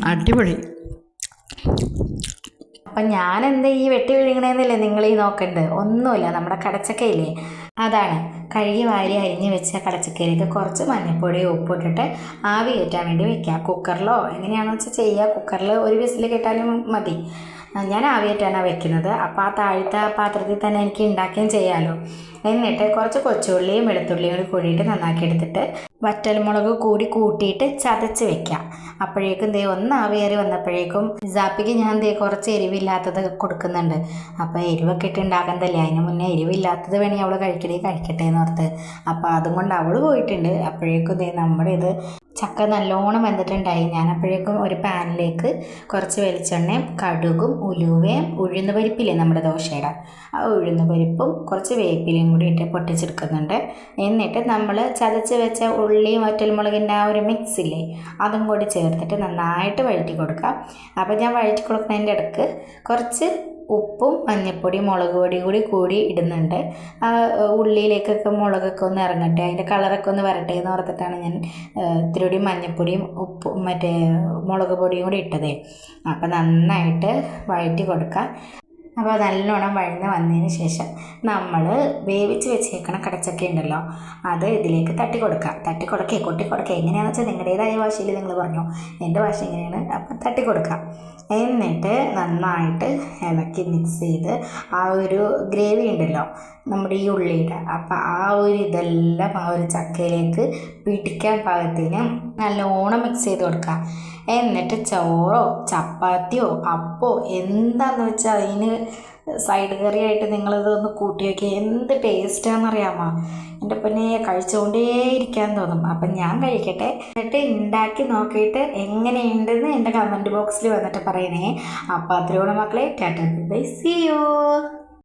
അടിപൊളി. അപ്പം ഞാനെന്താ ഈ വെട്ടി വിഴുങ്ങണേന്നല്ലേ നിങ്ങൾ ഈ നോക്കണ്ട്? ഒന്നുമില്ല, നമ്മുടെ കടച്ചക്കയില്ലേ അതാണ്. കഴുകി വാരി അരിഞ്ഞ് വെച്ച കടച്ചക്കയിലേക്ക് കുറച്ച് മഞ്ഞൾപ്പൊടി ഉപ്പിട്ടിട്ട് ആവി കയറ്റാൻ വേണ്ടി വെക്കുക. കുക്കറിലോ എങ്ങനെയാണെന്ന് വെച്ചാൽ ചെയ്യുക. കുക്കറിൽ ഒരു വിസിൽ കേട്ടാലും മതി. ഞാൻ ആവി കയറ്റാനാണ് വെക്കുന്നത്. അപ്പോൾ ആ താഴത്തെ പാത്രത്തിൽ തന്നെ എനിക്ക് ഉണ്ടാക്കുകയും ചെയ്യാമല്ലോ. എന്നിട്ട് കുറച്ച് കൊച്ചുള്ളിയും വെളുത്തുള്ളിയും കൂടി കൂടിയിട്ട് നന്നാക്കി എടുത്തിട്ട് വറ്റൽമുളക് കൂടി കൂട്ടിയിട്ട് ചതച്ച് വെക്കാം. അപ്പോഴേക്കും ഒന്ന് ആവിയേറി വന്നപ്പോഴേക്കും ജാപ്പിക്ക് ഞാൻ കുറച്ച് എരിവില്ലാത്തത് കൊടുക്കുന്നുണ്ട്. അപ്പോൾ എരിവൊക്കെ ഇട്ട് ഉണ്ടാക്കുന്നതല്ലേ, അതിന് മുന്നേ എരിവില്ലാത്തത് വേണമെങ്കിൽ അവൾ കഴിക്കട്ടെ എന്ന് ഓർത്ത്. അപ്പോൾ അതും കൊണ്ട് അവൾ പോയിട്ടുണ്ട്. അപ്പോഴേക്കും നമ്മുടെ ഇത് ചക്ക നല്ലോണം വെന്തിട്ടുണ്ടായി. ഞാൻ അപ്പോഴേക്കും ഒരു പാനിലേക്ക് കുറച്ച് വെളിച്ചെണ്ണയും കടുകും ഉലുവയും ഉഴുന്ന് പരിപ്പില്ലേ നമ്മുടെ ദോശയുടെ ആ ഉഴുന്ന് പരിപ്പും കുറച്ച് വേപ്പിലയും കൂടി ഇട്ട് പൊട്ടിച്ചെടുക്കുന്നുണ്ട്. എന്നിട്ട് നമ്മൾ ചതച്ച് വെച്ച ഉള്ളിയും വറ്റൽമുളകിൻ്റെ ആ ഒരു മിക്സ് ഇല്ലേ അതും കൂടി ചേർത്തിട്ട് നന്നായിട്ട് വഴറ്റി കൊടുക്കാം. അപ്പോൾ ഞാൻ വഴറ്റി കൊടുക്കുന്നതിൻ്റെ ഇടയ്ക്ക് കുറച്ച് ഉപ്പും മഞ്ഞൾപ്പൊടിയും മുളക് പൊടിയും കൂടി ഇടുന്നുണ്ട്. ആ ഉള്ളിയിലേക്കൊക്കെ മുളകൊക്കെ ഒന്ന് ഇറങ്ങട്ടെ, അതിൻ്റെ കളറൊക്കെ ഒന്ന് വരട്ടെ എന്ന് ഓർത്തിട്ടാണ് ഞാൻ ഇത്തിരി കൂടി മഞ്ഞൾപ്പൊടിയും ഉപ്പും മുളക് പൊടിയും കൂടി ഇട്ടതേ. അപ്പോൾ നന്നായിട്ട് വഴറ്റി കൊടുക്കുക. അപ്പോൾ നല്ലോണം വഴന്ന് വന്നതിന് ശേഷം നമ്മൾ വേവിച്ച് വെച്ചേക്കണ കടച്ചക്ക ഉണ്ടല്ലോ അത് ഇതിലേക്ക് കൊട്ടിക്കൊടുക്കുക. എങ്ങനെയാണെന്ന് വെച്ചാൽ നിങ്ങളുടേതായ ഭാഷയിൽ നിങ്ങൾ പറഞ്ഞു, എൻ്റെ ഭാഷ എങ്ങനെയാണ്. അപ്പം തട്ടിക്കൊടുക്കുക. എന്നിട്ട് നന്നായിട്ട് ഇളക്കി മിക്സ് ചെയ്ത് ആ ഒരു ഗ്രേവി ഉണ്ടല്ലോ നമ്മുടെ ഈ ഉള്ളിയുടെ, അപ്പം ആ ഒരു ഇതെല്ലാം ആ ഒരു ചക്കയിലേക്ക് പിടിക്കാൻ പാകത്തിന് നല്ലോണം മിക്സ് ചെയ്ത് കൊടുക്കുക. എന്നിട്ട് ചോറോ ചപ്പാത്തിയോ അപ്പോ എന്താണെന്ന് വെച്ചാൽ അതിന് സൈഡ് കറിയായിട്ട് നിങ്ങളിതൊന്ന് കൂട്ടി വയ്ക്കുക. എന്ത് ടേസ്റ്റാണെന്നറിയാമോ? എൻ്റെ പിന്നെ കഴിച്ചുകൊണ്ടേ ഇരിക്കാൻ തോന്നും. അപ്പം ഞാൻ കഴിക്കട്ടെ, എന്നിട്ട് ഉണ്ടാക്കി നോക്കിയിട്ട് എങ്ങനെയുണ്ടെന്ന് എൻ്റെ കമൻറ്റ് ബോക്സിൽ വന്നിട്ട് പറയണേ. അപ്പോൾ അത്രയോളം മക്കളെ, ടാറ്റാ ബൈ, സീ യു.